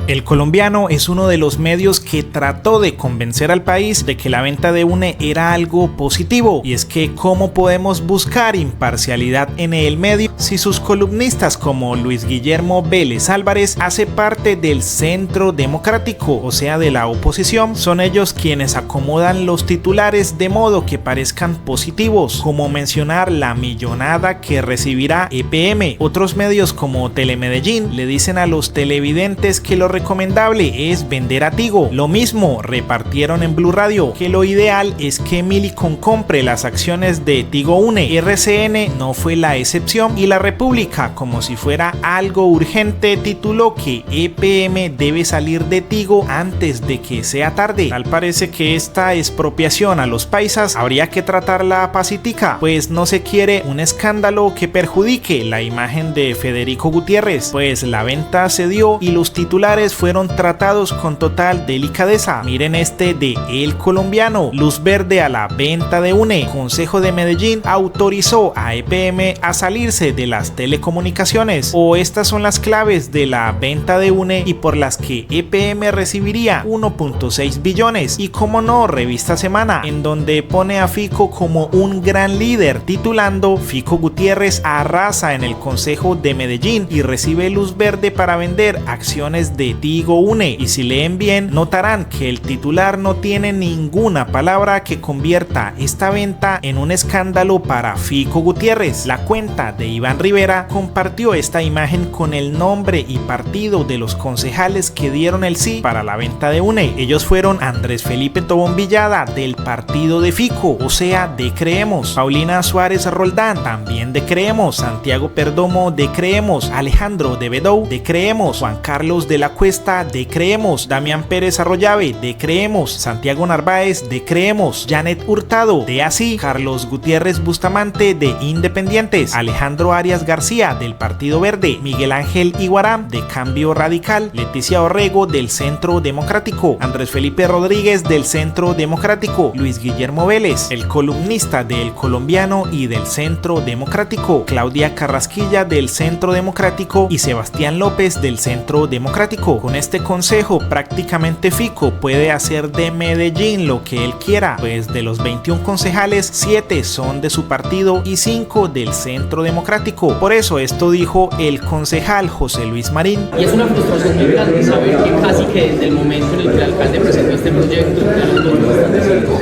El Colombiano es uno de los medios que trató de convencer al país de que la venta de UNE era algo positivo, y es que ¿cómo podemos buscar imparcialidad en el medio si sus columnistas como Luis Guillermo Vélez Álvarez hace parte del Centro Democrático, o sea de la oposición? Son ellos quienes acomodan los titulares de modo que parezcan positivos, como mencionar la millonada que recibirá EPM. Otros medios como Telemedellín le dicen a los televidentes que lo recomendable es vender a Tigo. Lo mismo repartieron en Blue Radio, que lo ideal es que Millicom compre las acciones de Tigo UNE. RCN no fue la excepción, y La República, como si fuera algo urgente, tituló que EPM debe salir de Tigo antes de que sea tarde. Tal parece que esta expropiación a los paisas habría que tratarla pacifica, pues no se quiere un escándalo que perjudique la imagen de Federico Gutiérrez, pues la venta se dio y los titulares fueron tratados con total delicadeza. Miren este de El Colombiano: luz verde a la venta de UNE. Consejo de Medellín autorizó a EPM a salirse de las telecomunicaciones. O estas son las claves de la venta de UNE y por las que EPM recibiría 1.6 billones. Y como no, Revista Semana, en donde pone a Fico como un gran líder, titulando: Fico Gutiérrez arrasa en el Consejo de Medellín y recibe luz verde para vender acciones de Tigo UNE. Y si leen bien, notarán que el titular no tiene ninguna palabra que convierta esta venta en un escándalo para Fico Gutiérrez. La cuenta de Iván Rivera compartió esta imagen con el nombre y partido de los concejales que dieron el sí para la venta de UNE. Ellos fueron Andrés Felipe Tobón Villada, del partido de Fico, o sea, de Creemos; Paulina Suárez Roldán, también de Creemos; Santiago Perdomo, de Creemos; Alejandro de Bedou, de Creemos; Juan Carlos de la Cuesta, de Creemos; Damián Pérez Arroyave, de Creemos; Santiago Narváez, de Creemos; Janet Hurtado, de Así; Carlos Gutiérrez Bustamante, de Independientes; Alejandro Arias García, del Partido Verde; Miguel Ángel Iguarán, de Cambio Radical; Leticia Orrego, del Centro Democrático; Andrés Felipe Rodríguez, del Centro Democrático; Luis Guillermo Vélez, el columnista de El Colombiano y del Centro Democrático; Claudia Carrasquilla, del Centro Democrático; y Sebastián López, del Centro Democrático. Con este consejo prácticamente Fico puede hacer de Medellín lo que él quiera, pues de los 21 concejales, 7 son de su partido y 5 del Centro Democrático. Por eso esto dijo el concejal José Luis Marín. Y es una frustración muy grande saber que casi que desde el momento en el que el alcalde presentó este proyecto ya los votos están decididos,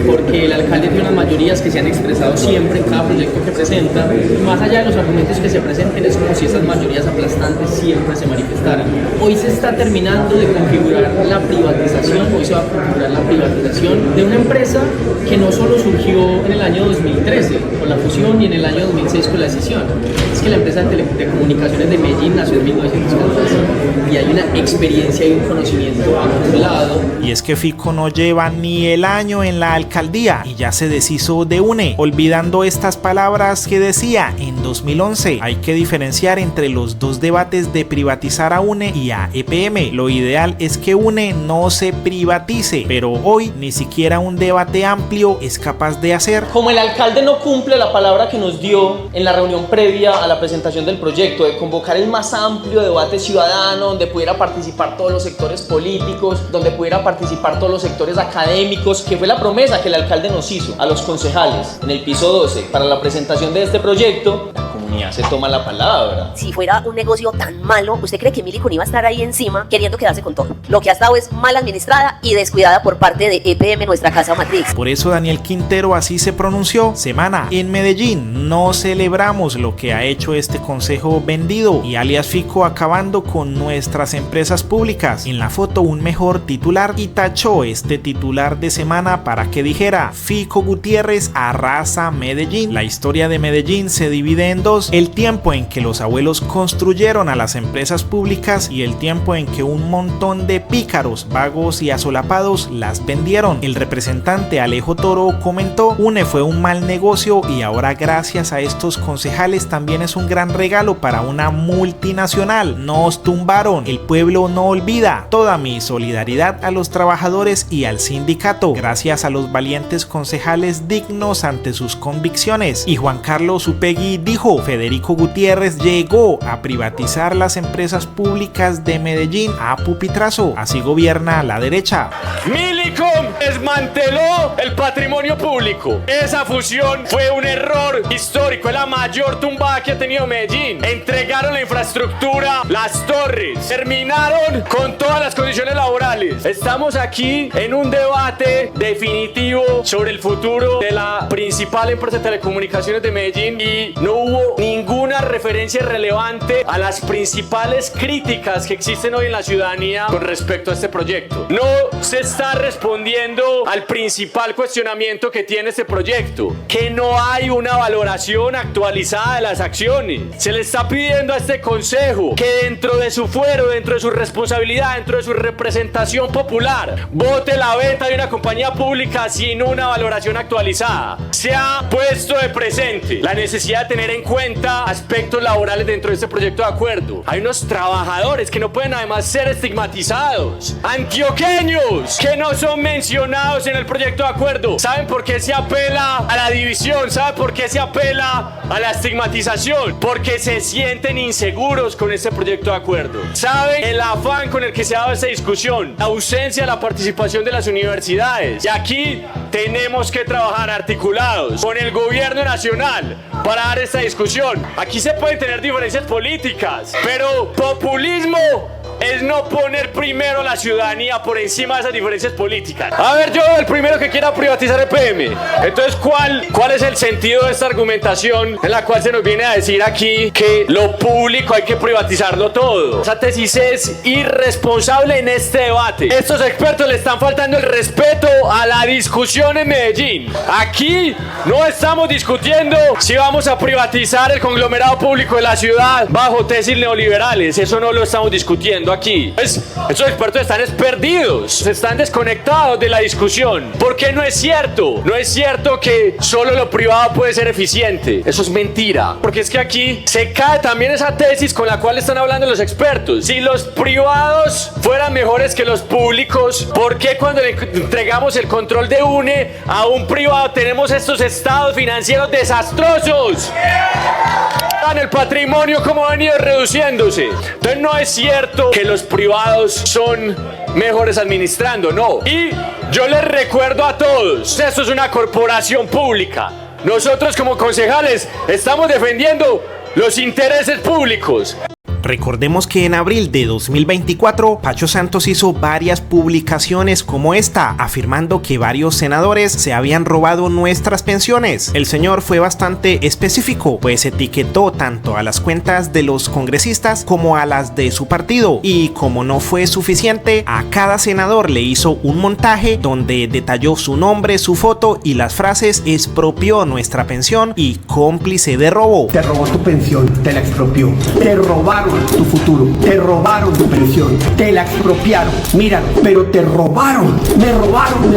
porque el alcalde tiene unas mayorías que se han expresado siempre en cada proyecto que presenta, y más allá de los argumentos que se presenten, es como si esas mayorías aplastantes siempre se manifestaran. Hoy se está terminando de configurar la privatización, hoy se va a configurar la privatización de una empresa que no solo surgió en el año 2013 con la fusión y en el año 2006 con la decisión. Es que la empresa de telecomunicaciones de Medellín nació en 1914 y hay una experiencia y un conocimiento acumulado. Y es que Fico no lleva ni el año en la alcaldía y ya se deshizo de UNE, olvidando estas palabras que decía en 2011. Hay que diferenciar entre los dos debates de privatizar a UNE y a EPM. Lo ideal es que UNE no se privatice, pero hoy ni siquiera un debate amplio es capaz de hacer. Como el alcalde no cumple la palabra que nos dio en la reunión previa a la presentación del proyecto de convocar el más amplio debate ciudadano, donde pudiera participar todos los sectores políticos, donde pudiera participar todos los sectores académicos, que fue la promesa que el alcalde nos hizo a los concejales en el piso 12 para la presentación de este proyecto, la comunidad se toma la palabra. Si fuera un negocio tan malo, ¿usted cree que Millicom iba a estar ahí encima queriendo quedarse con todo? Lo que ha estado es mal administrada y descuidada por parte de EPM, nuestra casa matriz. Por eso Daniel Quintero así se pronunció. Semana: en Medellín no celebramos lo que ha hecho este consejo vendido, y alias Fico acabando con nuestras empresas públicas. En la foto un mejor titular, y tachó este titular de Semana para que dijera: Fico Gutiérrez arrasa Medellín. La historia de Medellín se divide en dos: el tiempo en que los abuelos construyeron a las empresas públicas y el tiempo en que un montón de pícaros, vagos y asolapados las vendieron. El representante Alejo Toro comentó: UNE fue un mal negocio y ahora gracias a estos concejales también es un gran regalo para una multinacional. Nos tumbaron, el pueblo no olvida. Toda mi solidaridad a los trabajadores y al sindicato, gracias a los valientes concejales dignos ante sus convicciones. Y Juan Carlos Upegui dijo: Federico Gutiérrez llegó a privatizar las empresas públicas de Medellín a pupitrazo. Así gobierna la derecha. Millicom desmanteló el patrimonio público. Esa fusión fue un error histórico, es la mayor tumbada que ha tenido Medellín. Entregaron la infraestructura, las torres, terminaron con todas las condiciones laborales. Estamos aquí en un debate definitivo sobre el futuro de la principal empresa de telecomunicaciones de Medellín y no hubo ninguna referencia relevante a las principales críticas que existen hoy en la ciudadanía con respecto a este proyecto. No se está respondiendo al principal cuestionamiento que tiene este proyecto, que no hay una valoración actualizada de las acciones. Se le está pidiendo a este consejo que dentro de su fuero, dentro de su responsabilidad, dentro de su representación popular, vote la venta de una compañía pública sin una valoración actualizada. Se ha puesto de presente la necesidad de tener en cuenta aspectos laborales dentro de este proyecto de acuerdo. Hay unos trabajadores que no pueden además ser estigmatizados, antioqueños que no son mencionados en el proyecto de acuerdo. ¿Saben por qué se apela a la división? ¿Saben por qué se apela a la estigmatización? Porque se sienten inseguros con este proyecto de acuerdo. ¿Saben el afán con el que se ha dado esta discusión? La ausencia de la participación de las universidades. Y aquí tenemos que trabajar articulados con el gobierno nacional para dar esta discusión. Aquí se pueden tener diferencias políticas, pero populismo es no poner primero la ciudadanía por encima de esas diferencias políticas. A ver, yo el primero que quiera privatizar EPM. Entonces, ¿cuál es el sentido de esta argumentación en la cual se nos viene a decir aquí que lo público hay que privatizarlo todo? Esa tesis es irresponsable en este debate. Estos expertos le están faltando el respeto a la discusión en Medellín. Aquí no estamos discutiendo si vamos a privatizar el conglomerado público de la ciudad bajo tesis neoliberales. Eso no lo estamos discutiendo aquí. Estos expertos están perdidos, están desconectados de la discusión, porque no es cierto que solo lo privado puede ser eficiente. Eso es mentira, porque es que aquí se cae también esa tesis con la cual están hablando los expertos. Si los privados fueran mejores que los públicos, ¿por qué cuando le entregamos el control de UNE a un privado tenemos estos estados financieros desastrosos? El patrimonio como ha venido reduciéndose. Entonces no es cierto que los privados son mejores administrando, no. Y yo les recuerdo a todos, esto es una corporación pública. Nosotros como concejales estamos defendiendo los intereses públicos. Recordemos que en abril de 2024, Pacho Santos hizo varias publicaciones como esta, afirmando que varios senadores se habían robado nuestras pensiones. El señor fue bastante específico, pues etiquetó tanto a las cuentas de los congresistas como a las de su partido. Y como no fue suficiente, a cada senador le hizo un montaje donde detalló su nombre, su foto y las frases "expropió nuestra pensión" y "cómplice de robo". Te robó tu pensión, te la expropió. Te robaron tu futuro, te robaron tu pensión, te la expropiaron. Mira, pero te robaron, me robaron,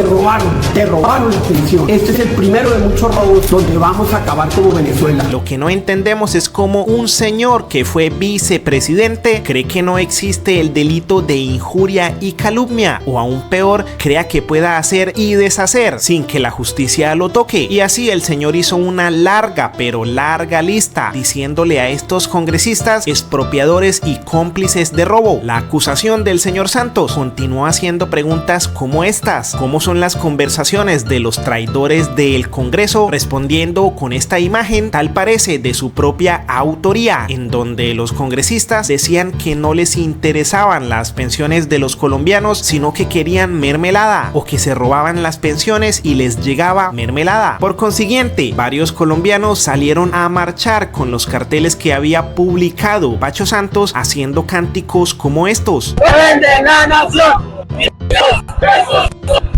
te robaron la pensión. Este es el primero de muchos robos donde vamos a acabar como Venezuela. Lo que no entendemos es cómo un señor que fue vicepresidente cree que no existe el delito de injuria y calumnia, o aún peor, crea que pueda hacer y deshacer sin que la justicia lo toque. Y así el señor hizo una larga, pero larga lista, diciéndole a estos congresistas expropiadores y cómplices de robo. La acusación del señor Santos continuó haciendo preguntas como estas: ¿cómo son las conversaciones de los traidores del Congreso? Respondiendo con esta imagen, tal parece de su propia autoría, en donde los congresistas decían que no les interesaban las pensiones de los colombianos, sino que querían mermelada, o que se robaban las pensiones y les llegaba mermelada. Por consiguiente, varios colombianos salieron a marchar con los carteles que había publicado Pacho Santos, haciendo cánticos como estos: ¡Venden la nación!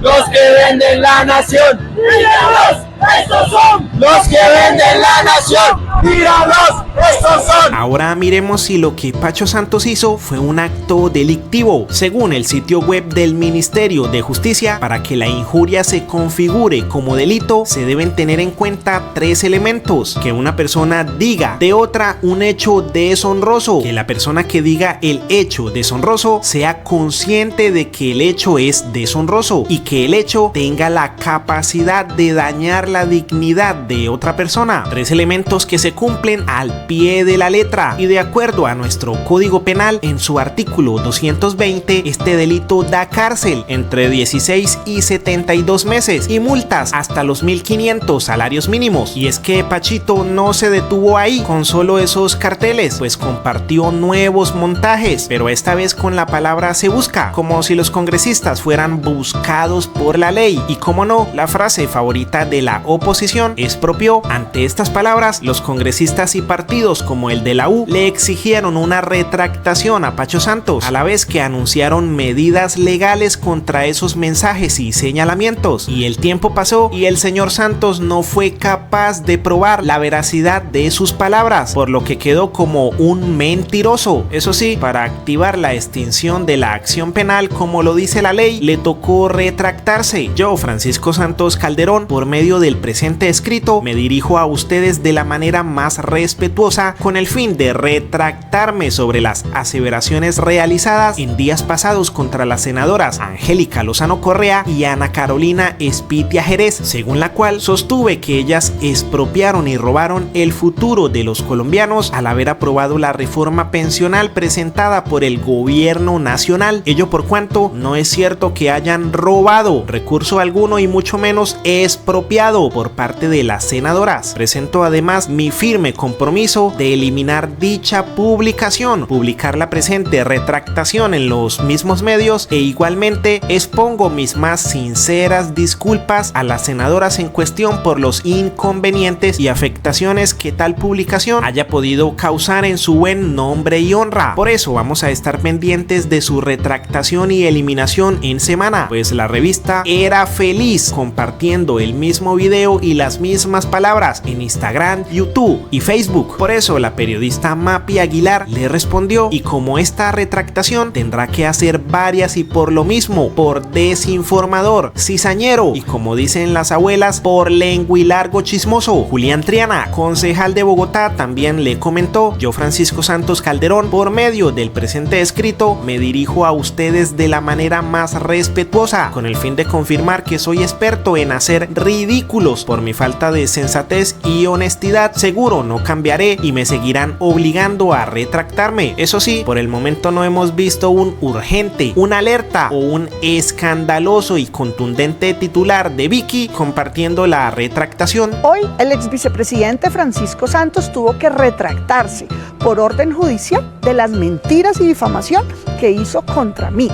¡Los que venden la nación! ¡Míralos! ¡Estos son los que venden la nación! ¡Míralos! ¡Estos son! Ahora miremos si lo que Pacho Santos hizo fue un acto delictivo. Según el sitio web del Ministerio de Justicia, para que la injuria se configure como delito, se deben tener en cuenta 3 elementos: que una persona diga de otra un hecho deshonroso, que la persona que diga el hecho deshonroso sea consciente de que el hecho es deshonroso y que el hecho tenga la capacidad de dañar la dignidad de otra persona. 3 elementos que se se cumplen al pie de la letra y de acuerdo a nuestro Código Penal, en su artículo 220, este delito da cárcel entre 16 y 72 meses y multas hasta los 1.500 salarios mínimos. Y es que Pachito no se detuvo ahí con solo esos carteles, pues compartió nuevos montajes, pero esta vez con la palabra "se busca", como si los congresistas fueran buscados por la ley. Y como no, la frase favorita de la oposición expropió. Ante estas palabras, los congresistas y partidos como el de la U le exigieron una retractación a Pacho Santos, a la vez que anunciaron medidas legales contra esos mensajes y señalamientos. Y el tiempo pasó y el señor Santos no fue capaz de probar la veracidad de sus palabras, por lo que quedó como un mentiroso. Eso sí, para activar la extinción de la acción penal, como lo dice la ley, le tocó retractarse. Yo, Francisco Santos Calderón, por medio del presente escrito, me dirijo a ustedes de la manera más respetuosa con el fin de retractarme sobre las aseveraciones realizadas en días pasados contra las senadoras Angélica Lozano Correa y Ana Carolina Espitia Jerez, según la cual sostuve que ellas expropiaron y robaron el futuro de los colombianos al haber aprobado la reforma pensional presentada por el gobierno nacional. Ello por cuanto no es cierto que hayan robado recurso alguno y mucho menos expropiado por parte de las senadoras. Presento además mi firme compromiso de eliminar dicha publicación, publicar la presente retractación en los mismos medios e igualmente expongo mis más sinceras disculpas a las senadoras en cuestión por los inconvenientes y afectaciones que tal publicación haya podido causar en su buen nombre y honra. Por eso vamos a estar pendientes de su retractación y eliminación en semana, pues la revista era feliz compartiendo el mismo video y las mismas palabras en Instagram, YouTube y Facebook. Por eso la periodista Mapi Aguilar le respondió, y como esta retractación tendrá que hacer varias y por lo mismo, por desinformador, cizañero y como dicen las abuelas, por lenguilargo chismoso. Julián Triana, concejal de Bogotá, también le comentó: yo, Francisco Santos Calderón, por medio del presente escrito, me dirijo a ustedes de la manera más respetuosa, con el fin de confirmar que soy experto en hacer ridículos. Por mi falta de sensatez y honestidad, seguro no cambiaré y me seguirán obligando a retractarme. Eso sí, por el momento no hemos visto un urgente, una alerta o un escandaloso y contundente titular de Vicky compartiendo la retractación. Hoy el ex vicepresidente Francisco Santos tuvo que retractarse por orden judicial de las mentiras y difamación que hizo contra mí.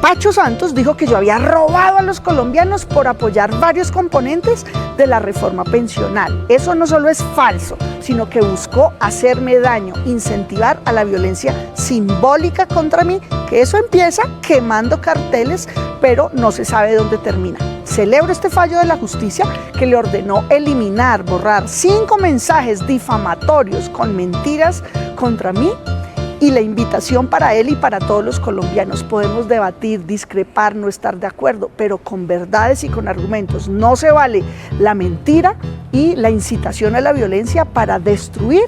Pacho Santos dijo que yo había robado a los colombianos por apoyar varios componentes de la reforma pensional. Eso no solo es falso, sino que buscó hacerme daño, incentivar a la violencia simbólica contra mí, que eso empieza quemando carteles, pero no se sabe dónde termina. Celebro este fallo de la justicia que le ordenó eliminar, borrar 5 mensajes difamatorios con mentiras contra mí. Y la invitación para él y para todos los colombianos: podemos debatir, discrepar, no estar de acuerdo, pero con verdades y con argumentos. No se vale la mentira y la incitación a la violencia para destruir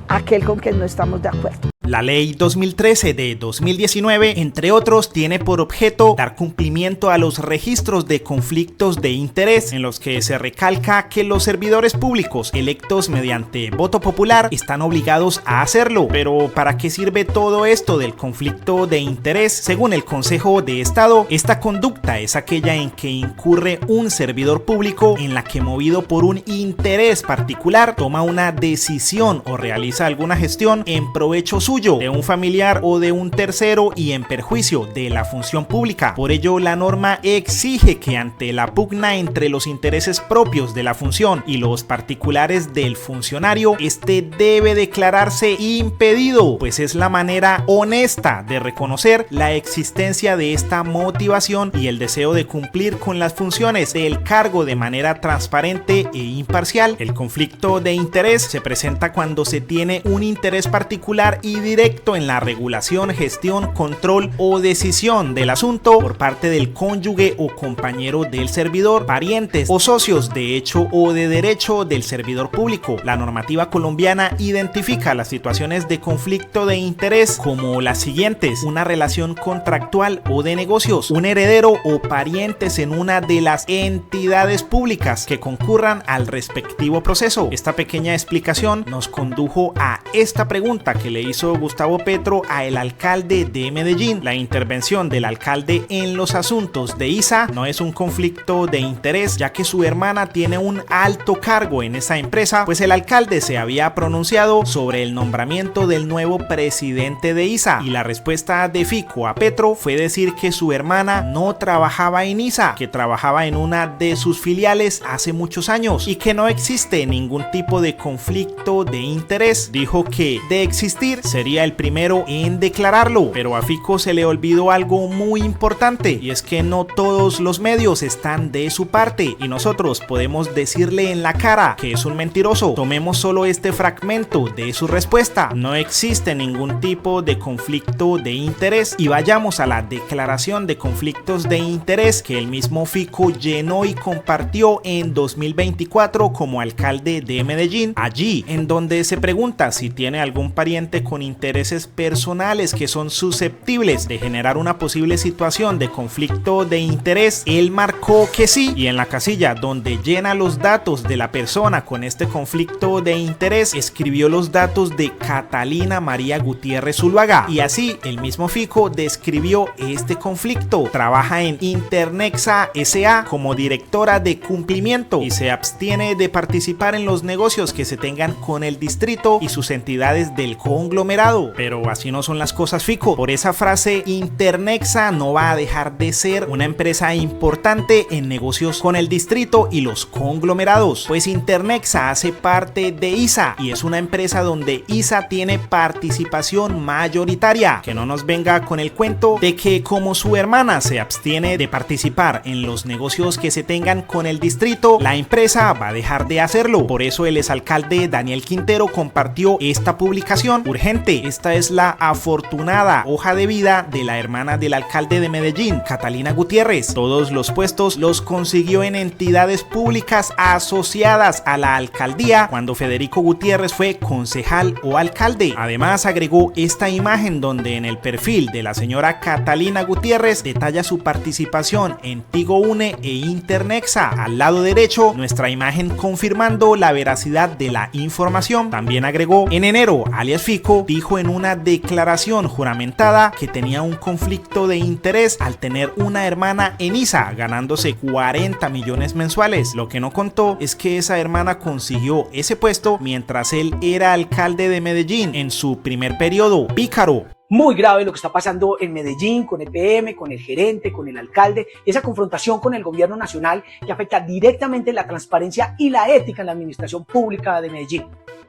a aquel con quien no estamos de acuerdo. La Ley 2013 de 2019, entre otros, tiene por objeto dar cumplimiento a los registros de conflictos de interés, en los que se recalca que los servidores públicos electos mediante voto popular están obligados a hacerlo. Pero ¿para qué sirve todo esto del conflicto de interés? Según el Consejo de Estado, esta conducta es aquella en que incurre un servidor público en la que, movido por un interés particular, toma una decisión o realiza alguna gestión en provecho suyo, de un familiar o de un tercero y en perjuicio de la función pública. Por ello, la norma exige que ante la pugna entre los intereses propios de la función y los particulares del funcionario, este debe declararse impedido, pues es la manera honesta de reconocer la existencia de esta motivación y el deseo de cumplir con las funciones del cargo de manera transparente e imparcial. El conflicto de interés se presenta cuando se tiene un interés particular y directo en la regulación, gestión, control o decisión del asunto por parte del cónyuge o compañero del servidor, parientes o socios de hecho o de derecho del servidor público. La normativa colombiana identifica las situaciones de conflicto de interés como las siguientes: una relación contractual o de negocios, un heredero o parientes en una de las entidades públicas que concurran al respectivo proceso. Esta pequeña explicación nos condujo a esta pregunta que le hizo Gustavo Petro a el alcalde de Medellín. La intervención del alcalde en los asuntos de ISA no es un conflicto de interés, ya que su hermana tiene un alto cargo en esa empresa, pues el alcalde se había pronunciado sobre el nombramiento del nuevo presidente de ISA, y la respuesta de Fico a Petro fue decir que su hermana no trabajaba en ISA, que trabajaba en una de sus filiales hace muchos años y que no existe ningún tipo de conflicto de interés. Dijo que de existir sería el primero en declararlo, pero a Fico se le olvidó algo muy importante, y es que no todos los medios están de su parte y nosotros podemos decirle en la cara que es un mentiroso. Tomemos solo este fragmento de su respuesta: no existe ningún tipo de conflicto de interés, y vayamos a la declaración de conflictos de interés que el mismo Fico llenó y compartió en 2024 como alcalde de Medellín, allí en donde se pregunta si tiene algún pariente con intereses personales que son susceptibles de generar una posible situación de conflicto de interés. Él marcó que sí, y en la casilla donde llena los datos de la persona con este conflicto de interés escribió los datos de Catalina María Gutiérrez Zuluaga, y así el mismo Fico describió este conflicto. Trabaja en Internexa S.A. como directora de cumplimiento y se abstiene de participar en los negocios que se tengan con el distrito y sus entidades del conglomerado. Pero así no son las cosas, Fico. Por esa frase, Internexa no va a dejar de ser una empresa importante en negocios con el distrito y los conglomerados, pues Internexa hace parte de ISA y es una empresa donde ISA tiene participación mayoritaria. Que no nos venga con el cuento de que como su hermana se abstiene de participar en los negocios que se tengan con el distrito, la empresa va a dejar de hacerlo. Por eso el exalcalde Daniel Quintero compartió esta publicación urgente. Esta es la afortunada hoja de vida de la hermana del alcalde de Medellín, Catalina Gutiérrez. Todos los puestos los consiguió en entidades públicas asociadas a la alcaldía cuando Federico Gutiérrez fue concejal o alcalde. Además agregó esta imagen donde en el perfil de la señora Catalina Gutiérrez detalla su participación en Tigo Une e Internexa. Al lado derecho, nuestra imagen confirmando la veracidad de la información. También agregó: en enero, alias Fico dijo en una declaración juramentada que tenía un conflicto de interés al tener una hermana en ISA ganándose 40 millones mensuales. Lo que no contó es que esa hermana consiguió ese puesto mientras él era alcalde de Medellín en su primer periodo. Pícaro. Muy grave lo que está pasando en Medellín con EPM, con el gerente, con el alcalde, esa confrontación con el gobierno nacional que afecta directamente la transparencia y la ética en la administración pública de Medellín.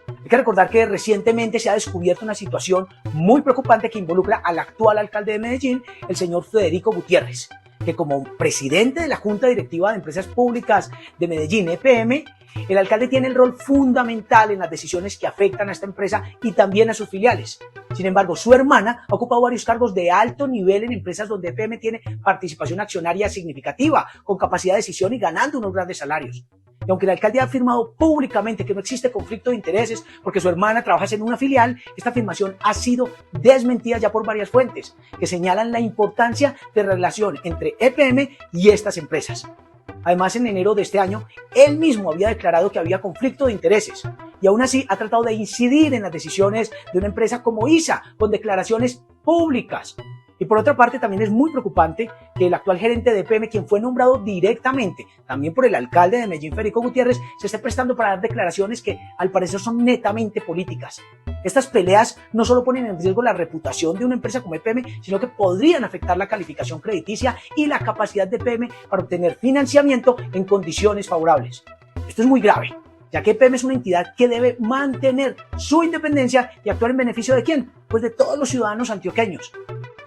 Hay que recordar que recientemente se ha descubierto una situación muy preocupante que involucra al actual alcalde de Medellín, el señor Federico Gutiérrez, que como presidente de la Junta Directiva de Empresas Públicas de Medellín, EPM, el alcalde tiene el rol fundamental en las decisiones que afectan a esta empresa y también a sus filiales. Sin embargo, su hermana ha ocupado varios cargos de alto nivel en empresas donde EPM tiene participación accionaria significativa, con capacidad de decisión y ganando unos grandes salarios. Y aunque el alcalde ha afirmado públicamente que no existe conflicto de intereses porque su hermana trabaja en una filial, esta afirmación ha sido desmentida ya por varias fuentes que señalan la importancia de la relación entre EPM y estas empresas. Además, en enero de este año, él mismo había declarado que había conflicto de intereses y aún así ha tratado de incidir en las decisiones de una empresa como ISA con declaraciones públicas. Y por otra parte, también es muy preocupante que el actual gerente de EPM, quien fue nombrado directamente también por el alcalde de Medellín, Federico Gutiérrez, se esté prestando para dar declaraciones que al parecer son netamente políticas. Estas peleas no solo ponen en riesgo la reputación de una empresa como EPM, sino que podrían afectar la calificación crediticia y la capacidad de EPM para obtener financiamiento en condiciones favorables. Esto es muy grave, ya que EPM es una entidad que debe mantener su independencia y actuar en beneficio ¿de quién? Pues de todos los ciudadanos antioqueños.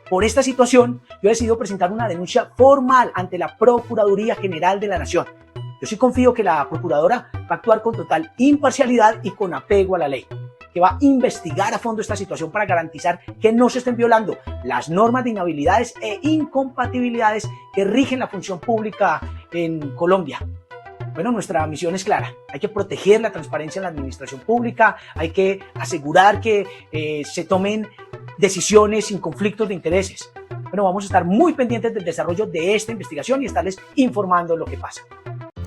Por esta situación, yo he decidido presentar una denuncia formal ante la Procuraduría General de la Nación. Yo sí confío que la Procuradora va a actuar con total imparcialidad y con apego a la ley. que va a investigar a fondo esta situación para garantizar que no se estén violando las normas de inhabilidades e incompatibilidades que rigen la función pública en Colombia. Bueno, nuestra misión es clara. Hay que proteger la transparencia en la administración pública, hay que asegurar que se tomen decisiones sin conflictos de intereses. Bueno, vamos a estar muy pendientes del desarrollo de esta investigación y estarles informando lo que pasa.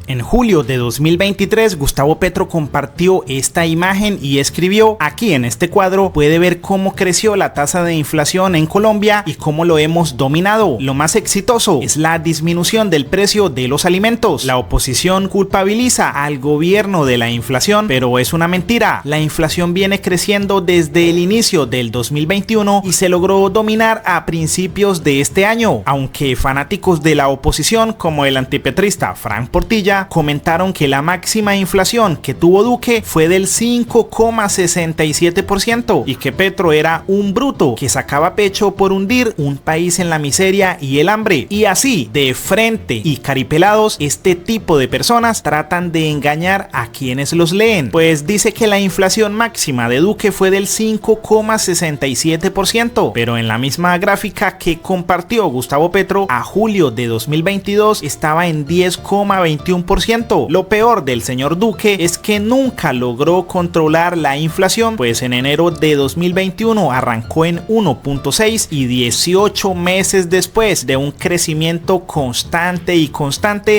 En julio de 2023, Gustavo Petro compartió esta imagen y escribió: aquí en este cuadro puede ver cómo creció la tasa de inflación en Colombia y cómo lo hemos dominado. Lo más exitoso es la disminución del precio de los alimentos. La oposición culpabiliza al gobierno de la inflación, pero es una mentira. La inflación viene creciendo desde el inicio del 2021 y se logró dominar a principios de este año, aunque fanáticos de la oposición como el antipetrista Frank Portilla comentaron que la máxima inflación que tuvo Duque fue del 5,67% y que Petro era un bruto que sacaba pecho por hundir un país en la miseria y el hambre. Y así, de frente y caripelados, este tipo de personas tratan de engañar a quienes los leen, pues dice que la inflación máxima de Duque fue del 5,67%, pero en la misma gráfica que compartió Gustavo Petro a julio de 2022 estaba en 10,21%. Lo peor del señor Duque es que nunca logró controlar la inflación, pues en enero de 2021 arrancó en 1,6 y 18 meses después de un crecimiento constante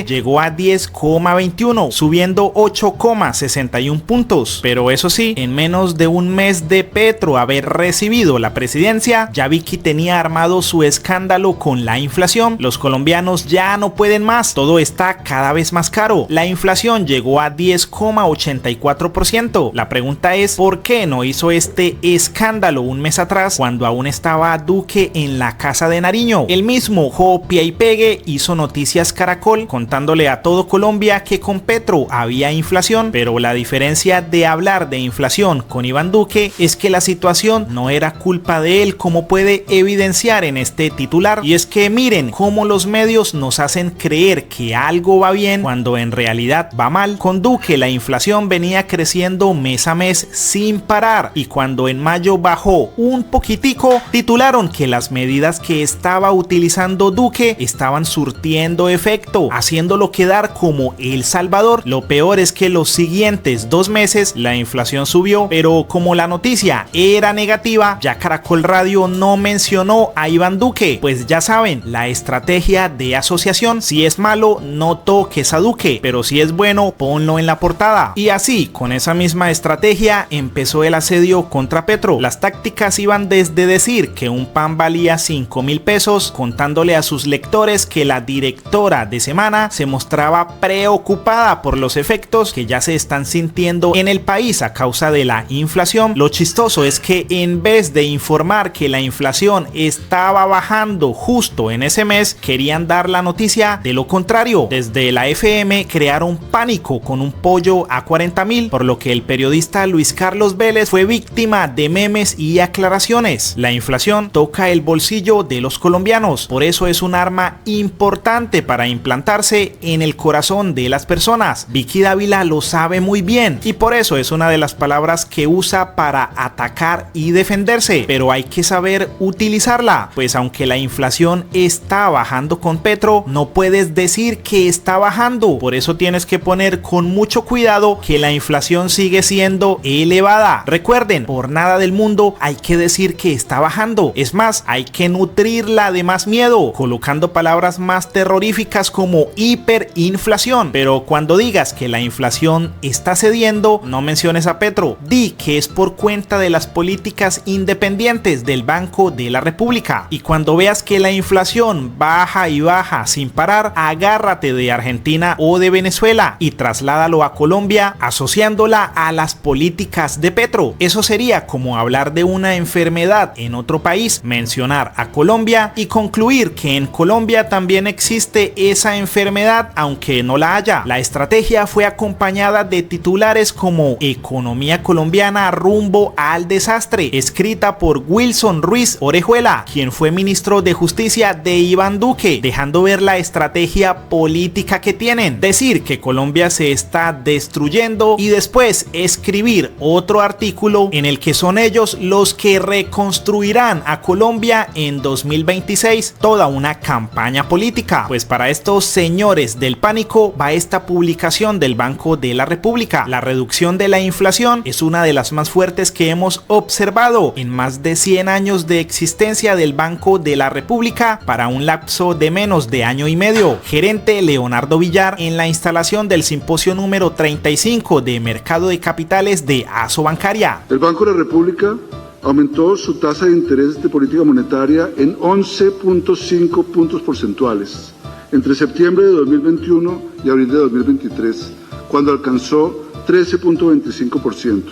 llegó a 10,21, subiendo 8,61 puntos. Pero eso sí, en menos de un mes de Petro haber recibido la presidencia, ya Vicky tenía armado su escándalo con la inflación. Los colombianos ya no pueden más, todo está cada vez más caro. La inflación llegó a 10,84%. La pregunta es, ¿por qué no hizo este escándalo un mes atrás cuando aún estaba Duque en la Casa de Nariño? El mismo Copia y Pegue hizo Noticias Caracol contándole a todo Colombia que con Petro había inflación, pero la diferencia de hablar de inflación con Iván Duque es que la situación no era culpa de él, como puede evidenciar en este titular, y es que miren cómo los medios nos hacen creer que algo va bien cuando en realidad va mal. Con Duque la inflación venía creciendo mes a mes sin parar, y cuando en mayo bajó un poquitico, titularon que las medidas que estaba utilizando Duque estaban surtiendo efecto, haciéndolo quedar como El Salvador. Lo peor es que los siguientes 2 meses la inflación subió, pero como la noticia era negativa, ya Caracol Radio no mencionó a Iván Duque, pues ya saben, la estrategia de asociación: si es malo, no toques a Duque, pero si es bueno, ponlo en la portada. Y así, con esa misma estrategia, empezó el asedio contra Petro. Las tácticas iban desde decir que un pan valía 5.000 pesos, contándole a sus lectores que la directora de Semana se mostraba preocupada por los efectos que ya se están sintiendo en el país a causa de la inflación. Lo chistoso es que en vez de informar que la inflación estaba bajando justo en ese mes, querían dar la noticia de lo contrario. Desde la FM crearon pánico con un pollo a 40.000, por lo que el periodista Luis Carlos Vélez fue víctima de memes y aclaraciones. La inflación toca el bolsillo de los colombianos, por eso es un arma importante para implantarse en el corazón de las personas. Vicky Dávila lo sabe muy bien y por eso es una de las palabras que usa para atacar y defenderse, pero hay que saber utilizarla, pues aunque la inflación está bajando con Petro, no puedes decir que está bajando. Por eso tienes que poner con mucho cuidado que la inflación sigue siendo elevada. Recuerden, por nada del mundo hay que decir que está bajando. Es más, hay que nutrirla de más miedo, colocando palabras más terroríficas como hiperinflación. Pero cuando digas que la inflación está cediendo, no menciones a Petro. Di que es por cuenta de las políticas independientes del Banco de la República. Y cuando veas que la inflación baja y baja sin parar, agárrate de Argentina o de Venezuela y trasládalo a Colombia asociándola a las políticas de Petro. Eso sería como hablar de una enfermedad en otro país, mencionar a Colombia y concluir que en Colombia también existe esa enfermedad aunque no la haya. La estrategia fue acompañada de titulares como Economía colombiana rumbo al desastre, escrita por Wilson Ruiz Orejuela, quien fue ministro de Justicia de Iván Duque, dejando ver la estrategia política que tienen. pueden decir que Colombia se está destruyendo y después escribir otro artículo en el que son ellos los que reconstruirán a Colombia en 2026, toda una campaña política? Pues para estos señores del pánico va esta publicación del Banco de la República. La reducción de la inflación es una de las más fuertes que hemos observado en más de 100 años de existencia del Banco de la República para un lapso de menos de año y medio. Gerente Leonardo Villar en la instalación del simposio número 35 de Mercado de Capitales de Asobancaria. El Banco de la República aumentó su tasa de interés de política monetaria en 11.5 puntos porcentuales entre septiembre de 2021 y abril de 2023, cuando alcanzó 13.25%.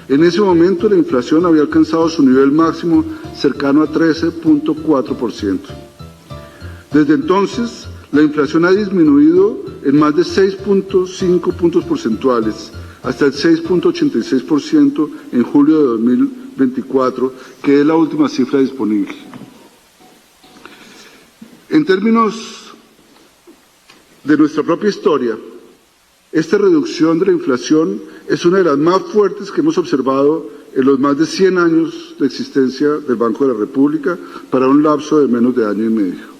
En ese momento la inflación había alcanzado su nivel máximo cercano a 13.4%. Desde entonces, la inflación ha disminuido en más de 6.5 puntos porcentuales, hasta el 6.86% en julio de 2024, que es la última cifra disponible. En términos de nuestra propia historia, esta reducción de la inflación es una de las más fuertes que hemos observado en los más de 100 años de existencia del Banco de la República para un lapso de menos de año y medio.